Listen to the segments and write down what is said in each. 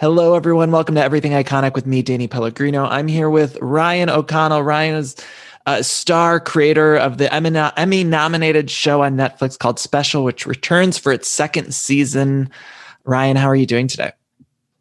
Hello, everyone. Welcome to Everything Iconic with me, Danny Pellegrino. I'm here with Ryan O'Connell. Ryan is a star creator of the Emmy-nominated show on Netflix called Special, which returns for its second season. Ryan, how are you doing today?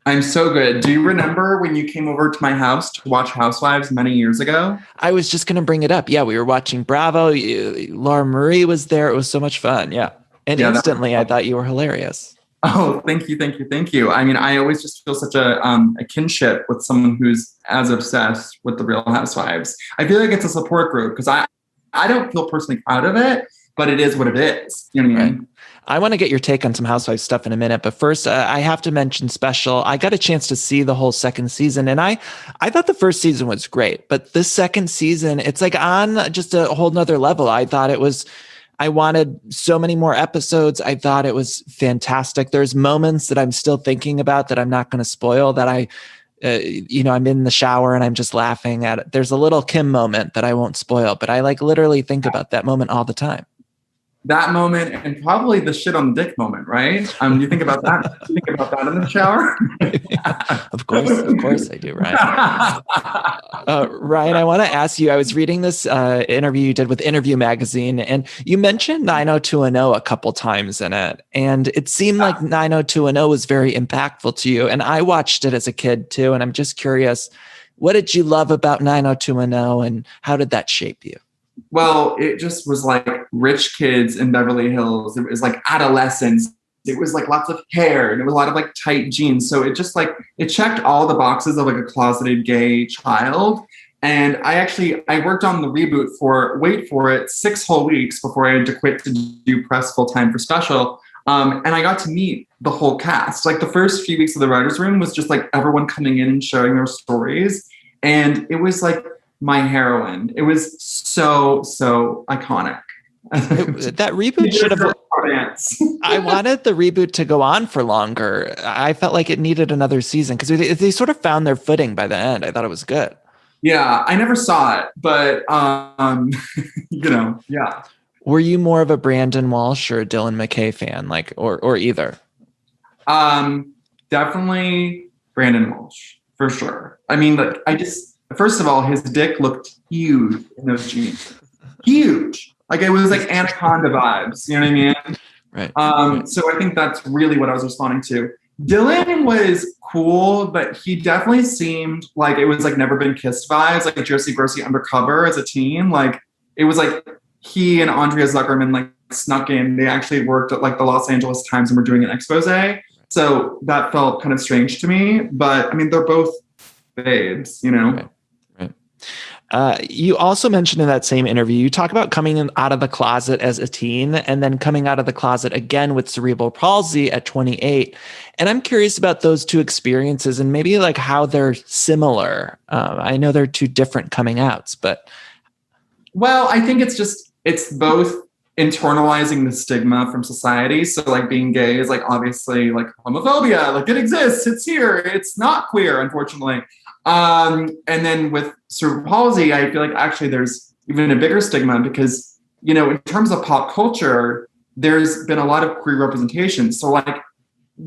I'm so good. Do you remember when you came over to my house to watch Housewives many years ago? I was just going to bring it up. Yeah, we were watching Bravo. Laura Marie was there. It was so much fun. Yeah. And Yeah, instantly, I thought you were hilarious. Oh, thank you, thank you, thank you. I mean, I always just feel such a kinship with someone who's as obsessed with the Real Housewives. I feel like it's a support group because I don't feel personally proud of it, but it is what it is. You know what I mean? Right. I want to get your take on some Housewives stuff in a minute, but first, I have to mention Special. I got a chance to see the whole second season, and I thought the first season was great, but this second season, it's like on just a whole nother level. I wanted so many more episodes. I thought it was fantastic. There's moments that I'm still thinking about that I'm not going to spoil that I'm in the shower and I'm just laughing at it. There's a little Kim moment that I won't spoil, but I like literally think about that moment all the time. That moment and probably the shit on the dick moment, right? You think about that? You think about that in the shower? Of course I do, Ryan. Ryan, I want to ask you, I was reading this interview you did with Interview Magazine, and you mentioned 90210 a couple times in it. And it seemed like 90210 was very impactful to you. And I watched it as a kid too. And I'm just curious, what did you love about 90210 and how did that shape you? Well, it just was like rich kids in Beverly Hills. It was like adolescence. It was like lots of hair and it was a lot of like tight jeans. So it just like, it checked all the boxes of like a closeted gay child. And I worked on the reboot for, wait for it, 6 whole weeks before I had to quit to do press full time for Special. And I got to meet the whole cast. Like the first few weeks of the writer's room was just like everyone coming in and sharing their stories. And it was like my heroine. It was so iconic. That reboot should have. I wanted the reboot to go on for longer. I felt like it needed another season because they sort of found their footing by the end. I thought it was good. Yeah, I never saw it, but yeah. Were you more of a Brandon Walsh or a Dylan McKay fan, like, or either? Definitely Brandon Walsh for sure. I mean, like, first of all, his dick looked huge in those jeans. Huge. Like it was like Anaconda vibes. You know what I mean? Right. So I think that's really what I was responding to. Dylan was cool, but he definitely seemed like it was like never been kissed vibes, like Josie Grossi Undercover as a teen. Like it was like he and Andrea Zuckerman like snuck in. They actually worked at like the Los Angeles Times and were doing an expose. So that felt kind of strange to me. But I mean, they're both babes, you know? Right. You also mentioned in that same interview, you talk about coming out of the closet as a teen and then coming out of the closet again with cerebral palsy at 28. And I'm curious about those two experiences and maybe like how they're similar. I know they're two different coming outs, but. Well, I think it's both internalizing the stigma from society. So like being gay is like obviously like homophobia, like it exists, it's here, it's not queer, unfortunately. And then with cerebral palsy, I feel like actually there's even a bigger stigma because, you know, in terms of pop culture, there's been a lot of queer representation. So like,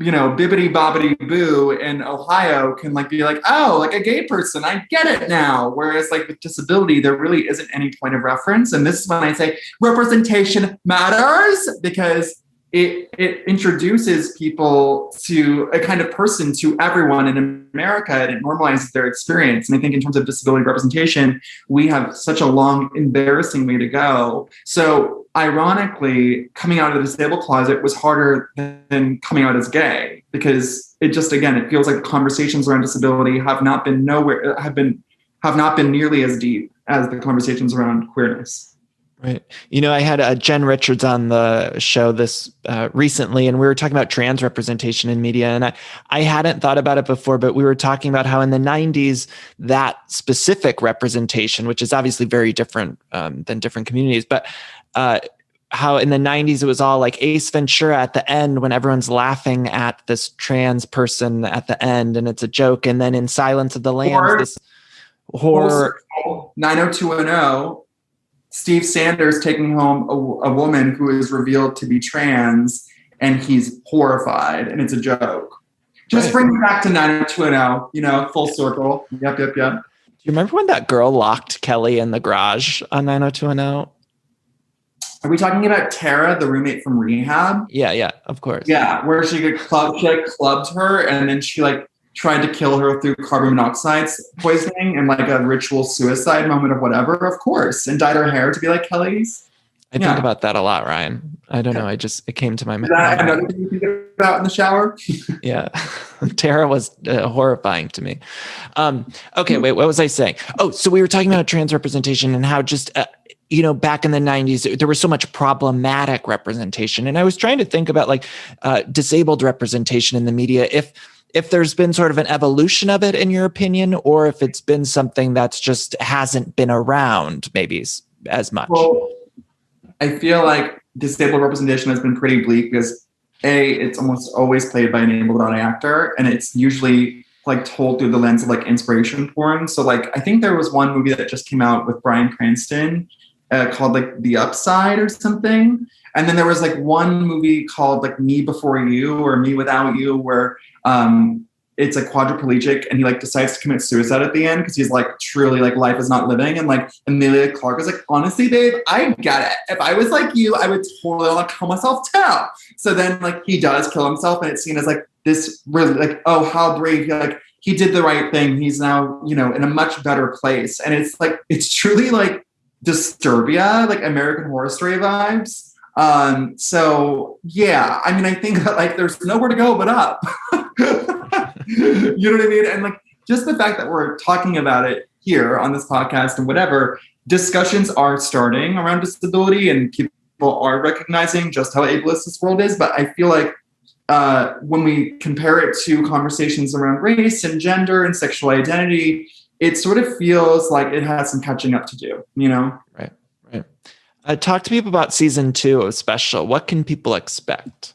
you know, Bibbidi Bobbidi Boo in Ohio can like be like, oh, like a gay person, I get it now. Whereas like with disability, there really isn't any point of reference. And this is when I say representation matters because it introduces people to a kind of person to everyone in America and it normalizes their experience. And I think in terms of disability representation, we have such a long, embarrassing way to go. So ironically, coming out of the disabled closet was harder than coming out as gay because it just, again, it feels like the conversations around disability have not been nearly as deep as the conversations around queerness. Right. You know, I had Jen Richards on the show this recently, and we were talking about trans representation in media. And I hadn't thought about it before, but we were talking about how in the 90s, that specific representation, which is obviously very different than different communities, but how in the 90s, it was all like Ace Ventura at the end when everyone's laughing at this trans person at the end, and it's a joke. And then in Silence of the Lambs, this horror. 90210. Steve Sanders taking home a woman who is revealed to be trans and he's horrified and it's a joke. Just Right. bring me back to 90210, you know, full circle. Yep. Do you remember when that girl locked Kelly in the garage on 90210? Are we talking about Tara, the roommate from rehab? Yeah, of course. Yeah, where she clubbed her, and then she like tried to kill her through carbon monoxide poisoning and like a ritual suicide moment of whatever, of course, and dyed her hair to be like Kelly's. I think about that a lot, Ryan. I don't know. It came to my mind. Is that another thing you think about in the shower? Yeah. Tara was horrifying to me. Okay, wait, what was I saying? Oh, so we were talking about trans representation and how just, back in the 90s, there was so much problematic representation. And I was trying to think about like disabled representation in the media. If there's been sort of an evolution of it, in your opinion, or if it's been something that's just hasn't been around maybe as much. Well, I feel like disabled representation has been pretty bleak because it's almost always played by an able-bodied actor, and it's usually like told through the lens of like inspiration porn. So like I think there was one movie that just came out with Bryan Cranston called like The Upside or something, and then there was like one movie called like Me Before You or Me Without You where it's a quadriplegic and he like decides to commit suicide at the end because he's like truly like life is not living, and like Emilia Clarke was like, honestly babe, I get it, if I was like you I would totally like kill myself too. So then like he does kill himself and it's seen as like this really like, oh how brave, like he did the right thing, he's now in a much better place, and it's like it's truly like Disturbia, like American Horror Story vibes. So yeah, I mean I think that like there's nowhere to go but up. You know what I mean? And like just the fact that we're talking about it here on this podcast and whatever, discussions are starting around disability and people are recognizing just how ableist this world is. But I feel like when we compare it to conversations around race and gender and sexual identity, it sort of feels like it has some catching up to do, Right. Talk to people about season 2 of Special. What can people expect?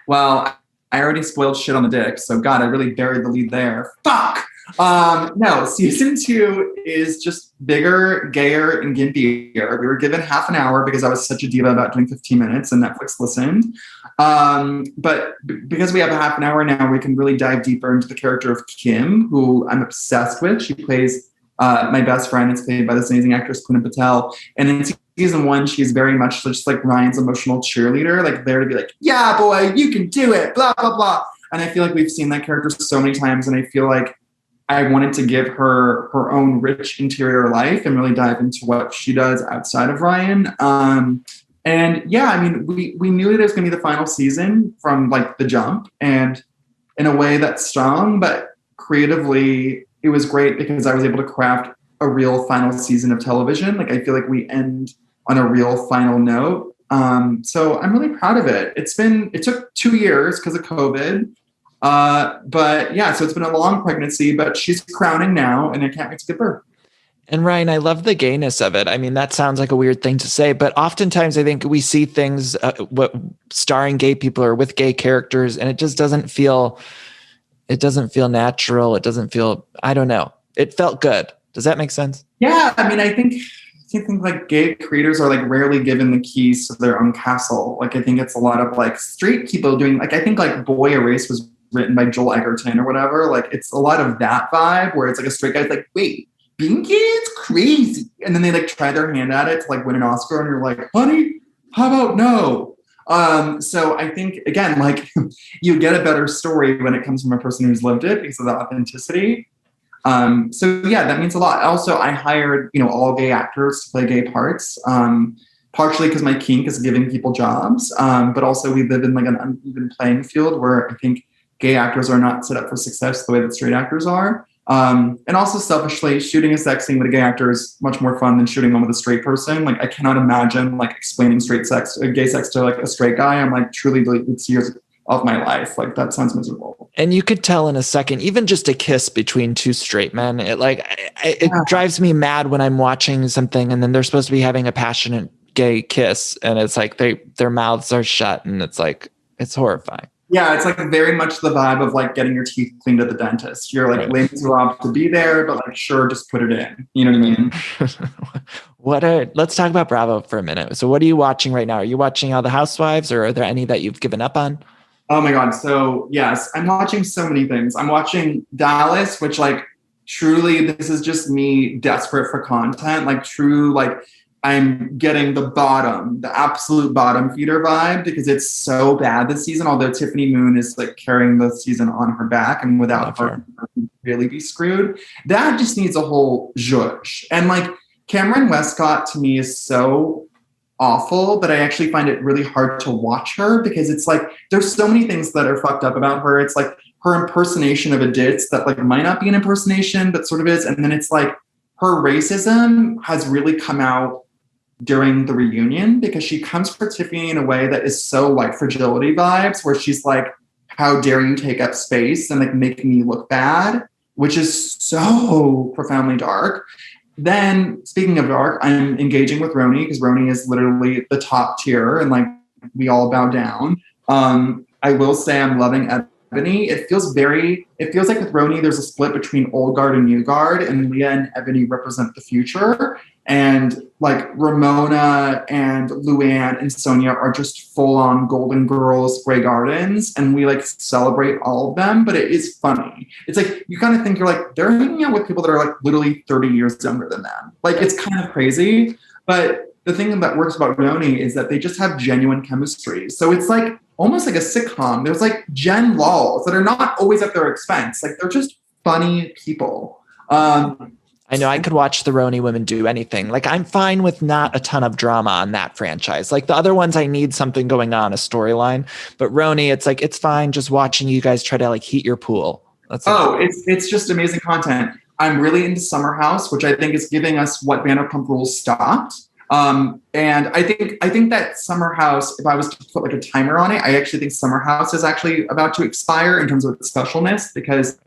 Well, I already spoiled shit on the dick, so God, I really buried the lead there. Fuck! No, season 2 is just bigger, gayer, and gimpier. We were given half an hour because I was such a diva about doing 15 minutes and Netflix listened. But because we have a half an hour now, we can really dive deeper into the character of Kim, who I'm obsessed with. She plays my best friend. It's played by this amazing actress, Poonam Patel. And in season 1, she's very much just like Ryan's emotional cheerleader, like there to be like, yeah, boy, you can do it, blah, blah, blah. And I feel like we've seen that character so many times. And I feel like I wanted to give her her own rich interior life and really dive into what she does outside of Ryan. And yeah, I mean, we knew that it was going to be the final season from like the jump, and in a way that stung, but creatively it was great because I was able to craft a real final season of television. Like I feel like we end on a real final note. So I'm really proud of it. It took 2 years because of COVID. But yeah, so it's been a long pregnancy, but she's crowning now and I can't wait to give birth. And Ryan, I love the gayness of it. I mean, that sounds like a weird thing to say, but oftentimes I think we see things starring gay people or with gay characters, and it just doesn't feel natural. It doesn't feel, I don't know. It felt good. Does that make sense? Yeah. I mean, I think like gay creators are like rarely given the keys to their own castle. Like, I think it's a lot of like straight people doing, like, I think like Boy Erased was written by Joel Egerton or whatever. Like, it's a lot of that vibe where it's like a straight guy's like, wait, being gay is crazy. And then they like try their hand at it to like win an Oscar. And you're like, honey, how about no? So I think, again, like you get a better story when it comes from a person who's lived it because of the authenticity. So yeah, that means a lot. Also, I hired, all gay actors to play gay parts, partially because my kink is giving people jobs. But also we live in like an uneven playing field where I think gay actors are not set up for success the way that straight actors are. And also selfishly, shooting a sex scene with a gay actor is much more fun than shooting one with a straight person. Like, I cannot imagine like explaining gay sex to like a straight guy. I'm like, truly, like, it's years of my life. Like, that sounds miserable. And you could tell in a second, even just a kiss between two straight men, it drives me mad when I'm watching something and then they're supposed to be having a passionate gay kiss, and it's like their mouths are shut, and it's like, it's horrifying. Yeah, it's like very much the vibe of like getting your teeth cleaned at the dentist. You're like lame to rob to be there, but like, sure, just put it in. You know what I mean? Let's talk about Bravo for a minute. So what are you watching right now? Are you watching all the Housewives, or are there any that you've given up on? Oh my God. So yes, I'm watching so many things. I'm watching Dallas, which like truly this is just me desperate for content. Like true, like I'm getting the absolute bottom feeder vibe because it's so bad this season. Although Tiffany Moon is like carrying the season on her back and without her really be screwed. That just needs a whole zhuzh. And like Cameron Westcott to me is so awful that I actually find it really hard to watch her because it's like there's so many things that are fucked up about her. It's like her impersonation of a ditz that like might not be an impersonation but sort of is, and then it's like her racism has really come out during the reunion because she comes for Tiffany in a way that is so white fragility vibes where she's like, how dare you take up space and like make me look bad, which is so profoundly dark. Then, speaking of dark, I'm engaging with Roni because Roni is literally the top tier and like we all bow down. I will say I'm loving Ebony. It feels like with Roni, there's a split between old guard and new guard, and Leah and Ebony represent the future. And like Ramona and Luann and Sonia are just full on Golden Girls, Grey Gardens, and we like celebrate all of them, but it is funny. It's like you kind of think you're like, they're hanging out with people that are like literally 30 years younger than them. Like it's kind of crazy. But the thing that works about Roni is that they just have genuine chemistry. So it's like almost like a sitcom. There's like Jen Laws that are not always at their expense. Like they're just funny people. I know I could watch the Roni women do anything. Like I'm fine with not a ton of drama on that franchise. Like the other ones, I need something going on, a storyline. But Roni, it's like, it's fine just watching you guys try to like heat your pool. It's just amazing content. I'm really into Summer House, which I think is giving us what Vanderpump Rules stopped. And I think that Summer House, if I was to put like a timer on it, I actually think Summer House is actually about to expire in terms of its specialness because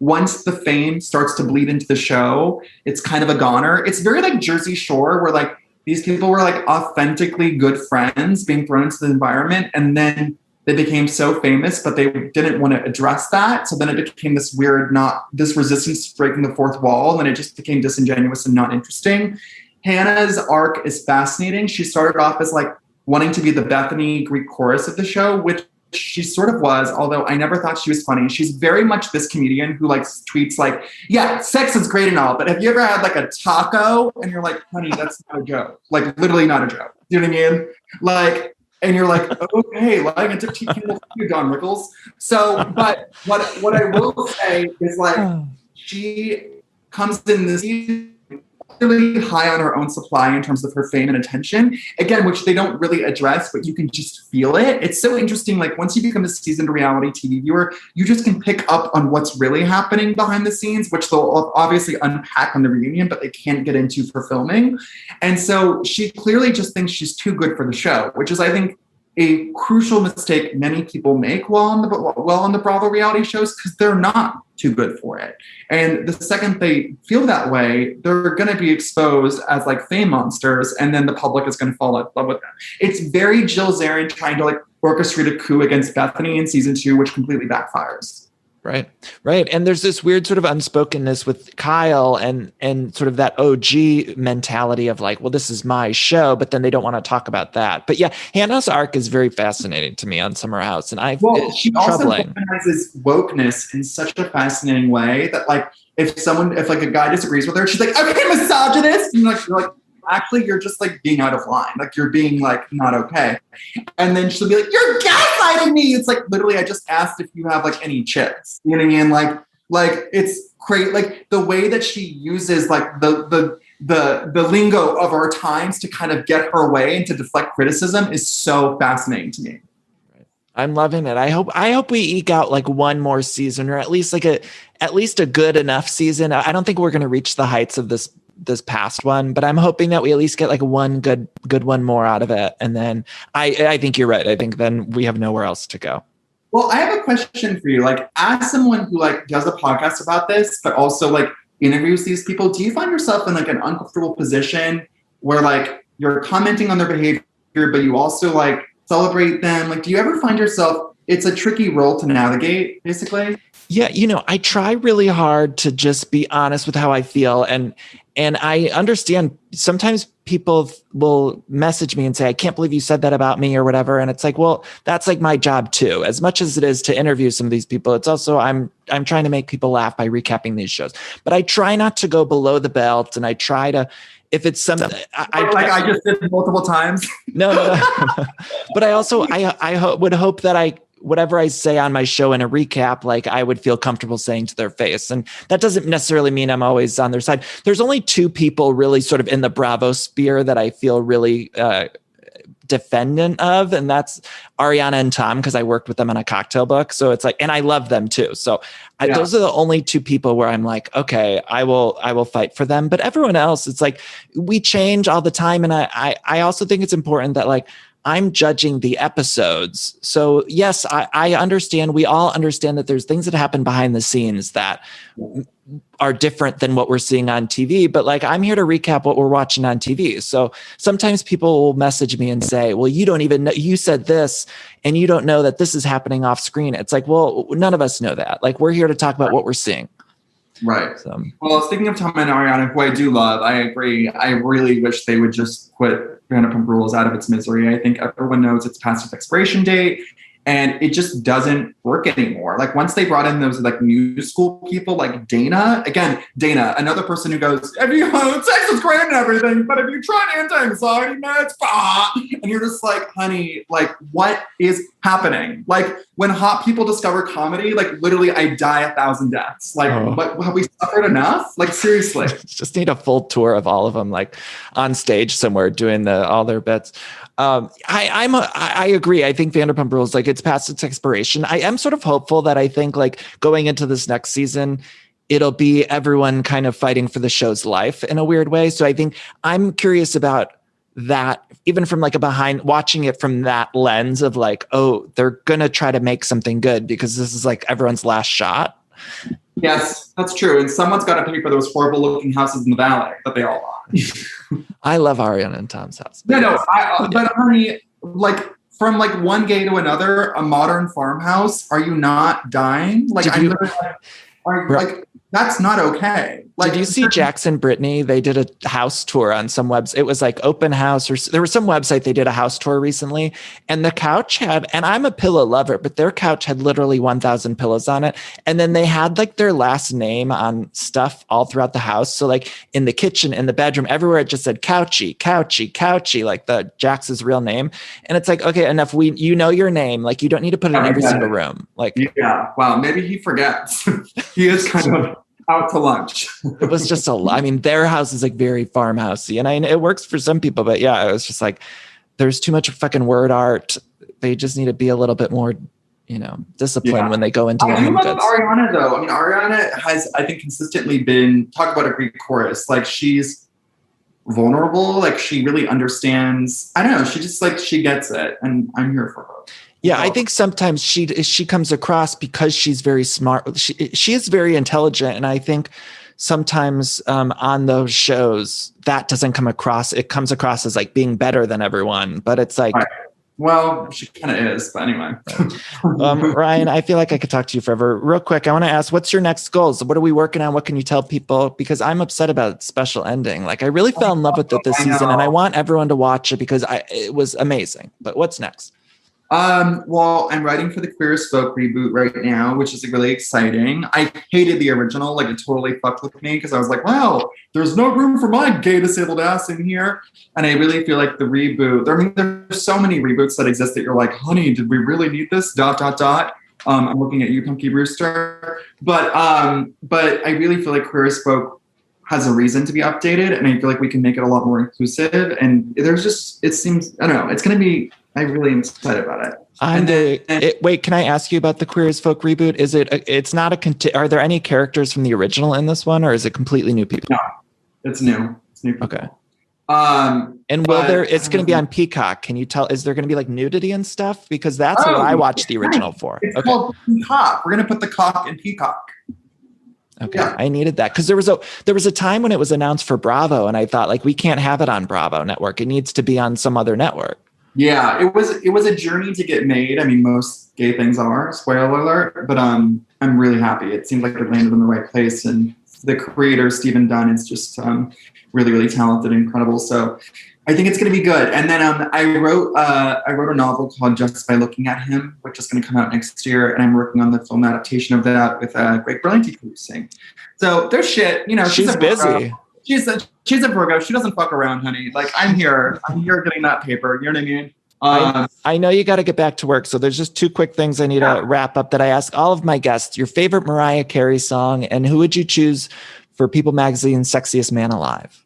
once the fame starts to bleed into the show, it's kind of a goner. It's very like Jersey Shore where like these people were like authentically good friends being thrown into the environment and then they became so famous, but they didn't want to address that. So then it became this weird, this resistance to breaking the fourth wall. And then it just became disingenuous and not interesting. Hannah's arc is fascinating. She started off as like wanting to be the Bethany Greek chorus of the show, which she sort of was, although I never thought she was funny. She's very much this comedian who like tweets like, yeah, sex is great and all, but have you ever had like a taco? And you're like, honey, that's not a joke. Like literally not a joke. You know what I mean? Like, and you're like, okay, like I took tequila for you, Don Rickles. So, but what I will say is like, she comes in this really high on her own supply in terms of her fame and attention, again, which they don't really address, but you can just feel it. It's so interesting. Like once you become a seasoned reality TV viewer, you just can pick up on what's really happening behind the scenes, which they'll obviously unpack on the reunion, but they can't get into for filming. And so she clearly just thinks she's too good for the show, which is, I think, a crucial mistake many people make while on the Bravo reality shows because they're not too good for it. And the second they feel that way, they're going to be exposed as like fame monsters, and then the public is going to fall in love with them. It's very Jill Zarin trying to like orchestrate a coup against Bethany in season 2, which completely backfires. Right. And there's this weird sort of unspokenness with Kyle and sort of that OG mentality of like, well, this is my show, but then they don't want to talk about that. But yeah, Hannah's arc is very fascinating to me on Summer House. And she also recognizes wokeness in such a fascinating way that like, if like a guy disagrees with her, she's like, okay, misogynist. And like, you're like, actually, you're just like being out of line. Like you're being like not okay. And then she'll be like, you're gaslighting me. It's like, literally, I just asked if you have like any chips. You know what I mean? Like it's great. Like the way that she uses like the lingo of our times to kind of get her way and to deflect criticism is so fascinating to me. I'm loving it. I hope we eke out like one more season, or at least a good enough season. I don't think we're going to reach the heights of this past one, but I'm hoping that we at least get like one good one more out of it. And then I think you're right. I think then we have nowhere else to go. Well, I have a question for you. Like, as someone who like does a podcast about this, but also like interviews these people, do you find yourself in like an uncomfortable position where like you're commenting on their behavior, but you also like celebrate them? Like, do you ever find yourself, it's a tricky role to navigate, basically? Yeah, I try really hard to just be honest with how I feel. And And I understand sometimes people will message me and say, I can't believe you said that about me or whatever. And it's like, well, that's like my job too. As much as it is to interview some of these people, it's also, I'm trying to make people laugh by recapping these shows, but I try not to go below the belt. And I try to, if it's something I just did multiple times. No. But I also, would hope that whatever I say on my show in a recap, like I would feel comfortable saying to their face. And that doesn't necessarily mean I'm always on their side. There's only two people really sort of in the Bravo sphere that I feel really defendant of. And that's Ariana and Tom, because I worked with them on a cocktail book. So it's like, and I love them too. So those are the only two people where I'm like, okay, I will fight for them. But everyone else, it's like, we change all the time. And I also think it's important that like, I'm judging the episodes. So yes, I understand. We all understand that there's things that happen behind the scenes that are different than what we're seeing on TV. But like, I'm here to recap what we're watching on TV. So sometimes people will message me and say, well, you don't even know, you said this and you don't know that this is happening off screen. It's like, well, none of us know that. Like, we're here to talk about what we're seeing. Right. So, well, speaking of Tom and Ariana, who I do love, I agree. I really wish they would just put Vanderpump Rules out of its misery. I think everyone knows it's past its expiration date, and it just doesn't work anymore. Like once they brought in those like new school people, like Dana, another person who goes, "Have you sex is great and everything, but have you tried anti-anxiety meds?" And you're just like, honey, like what is happening? Like when hot people discover comedy, like literally I die 1,000 deaths. Like what, have we suffered enough? Like seriously. Just need a full tour of all of them, like on stage somewhere doing all their bits. I agree. I think Vanderpump Rules, like it's past its expiration. I am sort of hopeful that I think like going into this next season, it'll be everyone kind of fighting for the show's life in a weird way. So I think I'm curious about that, even from like a behind, watching it from that lens of like, oh, they're going to try to make something good because this is like everyone's last shot. Yes, that's true. And someone's got to pay for those horrible looking houses in the valley that they all want. I love Ariana and Tom's house. But honey, like from like one gay to another, a modern farmhouse, are you not dying? Like like that's not okay. Like, did you see Jackson Brittany? They did a house tour on some website. It was like open house, or there was some website they did a house tour recently, and the couch had, and I'm a pillow lover, but their couch had literally 1,000 pillows on it. And then they had like their last name on stuff all throughout the house. So like in the kitchen, in the bedroom, everywhere it just said Couchy, Couchy, Couchy, like the Jax's real name. And it's like, okay, enough. You know your name. Like you don't need to put it in every single room. Like, yeah, wow, maybe he forgets. He is kind of out to lunch. It was just I mean, their house is like very farmhousey, and it works for some people, but yeah, it was just like, there's too much fucking word art. They just need to be a little bit more, disciplined when they go into their home goods. Ariana though. I mean, Ariana has, I think, consistently been, talk about a Greek chorus. Like she's vulnerable. Like she really understands. I don't know. She just like, she gets it, and I'm here for her. Yeah, I think sometimes she comes across because she's very smart. She is very intelligent, and I think sometimes on those shows that doesn't come across. It comes across as like being better than everyone, but it's like, well, she kind of is. But anyway, Ryan, I feel like I could talk to you forever. Real quick, I want to ask, what's your next goals? What are we working on? What can you tell people? Because I'm upset about its special ending. Like I really fell in love with it this season, and I want everyone to watch it because it was amazing. But what's next? Well, I'm writing for the Queer as Folk reboot right now, which is really exciting. I hated the original, like it totally fucked with me because I was like, wow, there's no room for my gay disabled ass in here. And I really feel like the reboot, there's so many reboots that exist that you're like, honey, did we really need this? ... I'm looking at you, Punky Brewster. But I really feel like Queer as Folk has a reason to be updated, and I feel like we can make it a lot more inclusive. And there's just, it seems, I don't know, it's going to be, I really am excited about it. Wait, can I ask you about the Queer as Folk reboot? Is it's not are there any characters from the original in this one, or is it completely new people? No, it's new. It's new people. Okay. And it's going to be on Peacock. Can you tell, is there going to be like nudity and stuff? Because that's what I watched the original for. It's called Peacock. We're going to put the cock in Peacock. Okay, yeah. I needed that because there was a time when it was announced for Bravo, and I thought like, we can't have it on Bravo network. It needs to be on some other network. Yeah, it was a journey to get made. I mean, most gay things are, spoiler alert, but I'm really happy. It seems like it landed in the right place, and the creator, Stephen Dunn, is just really, really talented and incredible. So I think it's going to be good. And then I wrote a novel called Just by Looking at Him, which is going to come out next year. And I'm working on the film adaptation of that with Greg Berlanti producing. So there's shit, you know. She's busy. She's a Virgo. She doesn't fuck around, honey. Like, I'm here getting that paper. You know what I mean? I know you got to get back to work. So there's just two quick things I need to wrap up that I ask all of my guests. Your favorite Mariah Carey song, and who would you choose for People Magazine's Sexiest Man Alive?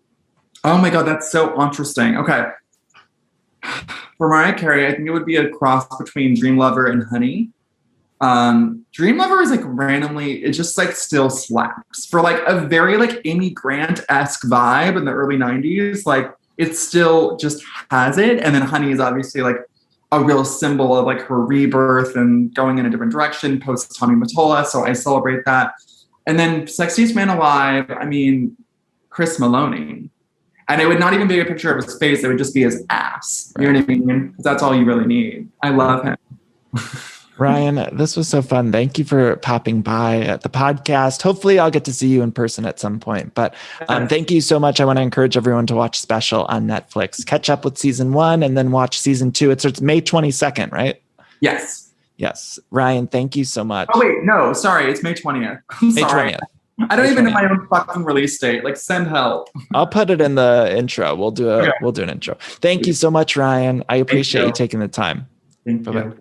Oh my God, that's so interesting. Okay. For Mariah Carey, I think it would be a cross between Dream Lover and Honey. Dream Lover is like randomly, it just like still slaps. For like a very like Amy Grant-esque vibe in the early 90s, like it still just has it. And then Honey is obviously like a real symbol of like her rebirth and going in a different direction post Tommy Mottola. So I celebrate that. And then Sexiest Man Alive, I mean, Chris Maloney. And it would not even be a picture of his face. It would just be his ass. You know what I mean? Because that's all you really need. I love him. Ryan, this was so fun. Thank you for popping by at the podcast. Hopefully I'll get to see you in person at some point. But thank you so much. I want to encourage everyone to watch Special on Netflix. Catch up with season 1 and then watch season 2. It's May 22nd, right? Yes. Yes. Ryan, thank you so much. Oh, wait. No, sorry. It's May 20th. I'm sorry. May 20th. I don't even know my own fucking release date. Like, send help. I'll put it in the intro. We'll do an intro. Thank you so much, Ryan. I appreciate you taking the time. Thank you.